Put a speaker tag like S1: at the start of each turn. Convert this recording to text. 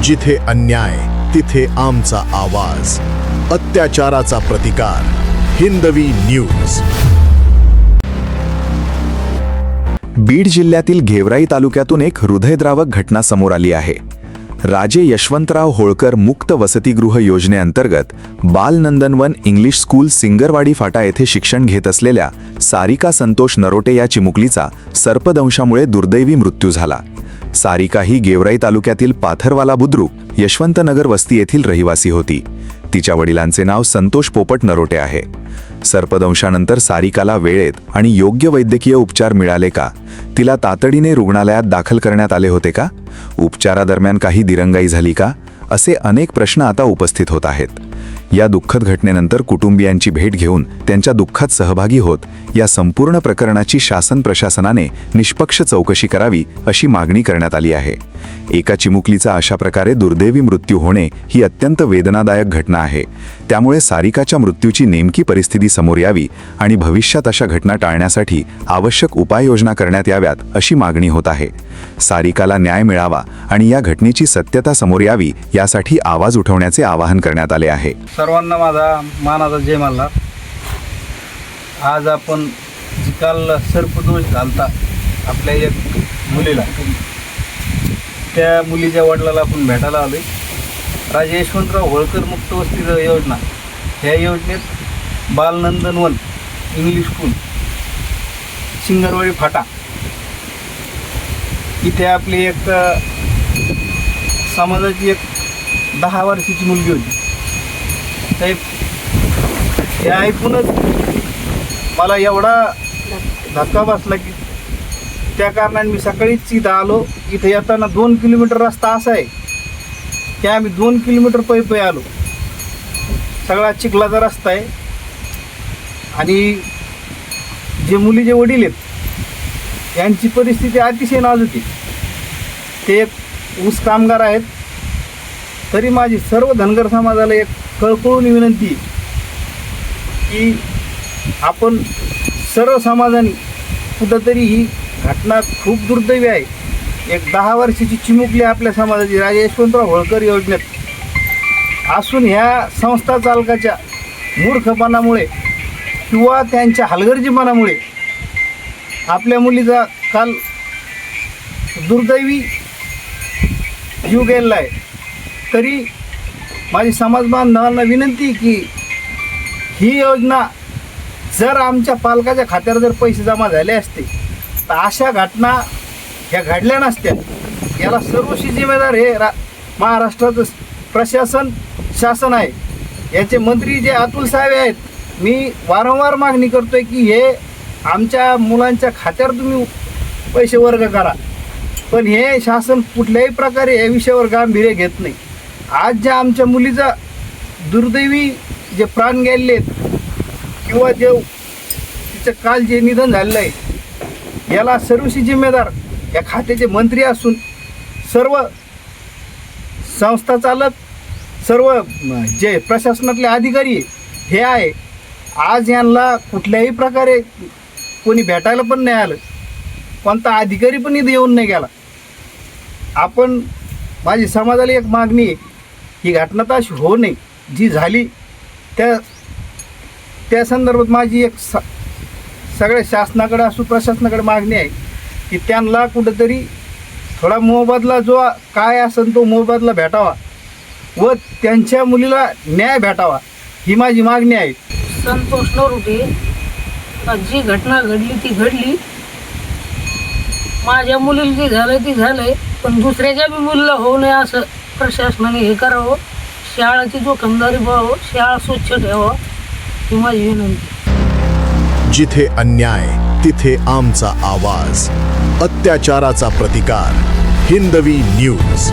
S1: जिथे अन्याय तिथे आमचा आवाज, अत्याचाराचा प्रतिकार. हिंदवी न्यूज.
S2: बीड जिल्ह्यातील गेवराई तालुक्यातून एक हृदयद्रावक घटना समोर आली आहे. राजे यशवंतराव होळकर मुक्त वसतिगृह योजनेअंतर्गत बालनंदनवन इंग्लिश स्कूल सिंगरवाडी फाटा येथे शिक्षण घेत असलेल्या सारिका संतोष नरोटे या चिमुकलीचा सर्पदंशामुळे दुर्दैवी मृत्यू झाला. सारिका ही गेवराई तालुक्यातील पाथरवाला बुद्रुक यशवंतनगर वस्ती येथील रहिवासी होती. तिच्या वडिलांचे नाव संतोष पोपट नरोटे आहे. सर्पदंशानंतर सारिकाला वेळेत आणि योग्य वैद्यकीय उपचार मिळाले का? तिला तातडीने रुग्णालयात दाखल करण्यात आले होते का? उपचारादरम्यान काही दिरंगाई झाली का? असे अनेक प्रश्न आता उपस्थित होत आहेत. या दुःखद घटनेनंतर कुटुंबियांची भेट घेऊन त्यांच्या दुःखात सहभागी होत या संपूर्ण प्रकरणाची शासन प्रशासनाने निष्पक्ष चौकशी करावी अशी मागणी करण्यात आली आहे. एका चिमुकलीचा अशा प्रकारे दुर्दैवी मृत्यू होणे ही अत्यंत वेदनादायक घटना आहे. त्यामुळे सारिकाच्या मृत्यूची नेमकी परिस्थिती समोर यावी आणि भविष्यात अशा घटना टाळण्यासाठी आवश्यक उपाययोजना करण्यात याव्यात अशी मागणी होत आहे. सारिकाला न्याय मिळावा आणि या घटनेची सत्यता समोर यावी यासाठी आवाज उठवण्याचे आवाहन करण्यात आले आहे.
S3: सर्वांना माझा मानाचा जय मल्हार. आज आपण जी काल सर्पदोष घालता आपल्या एक मुलीला, त्या मुलीच्या वडिलाला आपण भेटायला आलोय. राजे यशवंतराव होळकर मुक्त वसतिगृह योजना, ह्या योजनेत बालनंदनवन इंग्लिश स्कूल सिंगरवाडी फाटा इथे आपली एक समाजाची एक 10 वर्षाची मुलगी होती. साहेब, हे ऐकूनच मला एवढा धक्का बसला की त्या कारणाने मी सकाळीच इथं आलो. इथं येताना 2 किलोमीटर रस्ता असा आहे की आम्ही 2 किलोमीटर पायी आलो. सगळा चिखलाचा रस्ता आहे आणि जे मुलीचे वडील आहेत यांची परिस्थिती अतिशय नाजूक आहे. ते एक ऊस कामगार आहेत. तरी माझी सर्व धनगर समाजाला एक कळकळून विनंती की आपण सर्व समाजाने कुठंतरी ही घटना खूप दुर्दैवी आहे. एक 10 वर्षाची चिमुकली आपल्या समाजाची राजे यशवंतराव होळकर योजनेत असून ह्या संस्था चालकाच्या मूर्खपणामुळे किंवा त्यांच्या हलगर्जीपणामुळे आपल्या मुलीचा काल दुर्दैवी जीव गेलेला आहे. तरी माझी समाज बांधवांना विनंती की ही योजना जर आमच्या पालकाच्या खात्यावर जर पैसे जमा झाले असते तर अशा घटना ह्या घडल्या नसत्या. याला सर्वस्वी जिम्मेदार हे महाराष्ट्राचं प्रशासन शासन आहे. याचे मंत्री जे अतुल साहेब आहेत, मी वारंवार मागणी करतोय की हे आमच्या मुलांच्या खात्यावर तुम्ही पैसे वर्ग करा. पण हे शासन कुठल्याही प्रकारे या विषयावर गांभीर्य घेत नाही. आज ज्या आमच्या मुलीचा दुर्दैवी जे प्राण गेलेले आहेत किंवा जे तिचं काल जे निधन झालेलं आहे, याला सर्वस्वी जिम्मेदार या खात्याचे मंत्री असून सर्व संस्था चालक, सर्व जे प्रशासनातले अधिकारी हे आहे. आज यांना कुठल्याही प्रकारे कोणी भेटायला पण नाही आलं, कोणता अधिकारी पण इथे येऊन नाही गेला. आपण माझी समाजाला एक मागणी आहे, ही घटना तर अशी होऊ नये. जी झाली त्या संदर्भात माझी एक सगळ्या शासनाकडे असो प्रशासनाकडे मागणी आहे की त्यांना कुठंतरी थोडा मोबदला जो काय असेल तो मोबदला भेटावा व त्यांच्या मुलीला न्याय भेटावा, ही माझी मागणी आहे.
S4: संतोष नरोटे, जी घटना घडली ती घडली. माझ्या मुलीला जे झालं ते झालंय, पण दुसऱ्याच्या बी मुलीला होऊ नये असं प्रशासनाने हे करावं. शाळाची जोखमदारी बघावं, शाळा स्वच्छ ठेवावं, ही माझी विनंती.
S1: जिथे अन्याय तिथे आमचा आवाज, अत्याचाराचा प्रतिकार. हिंदवी न्यूज.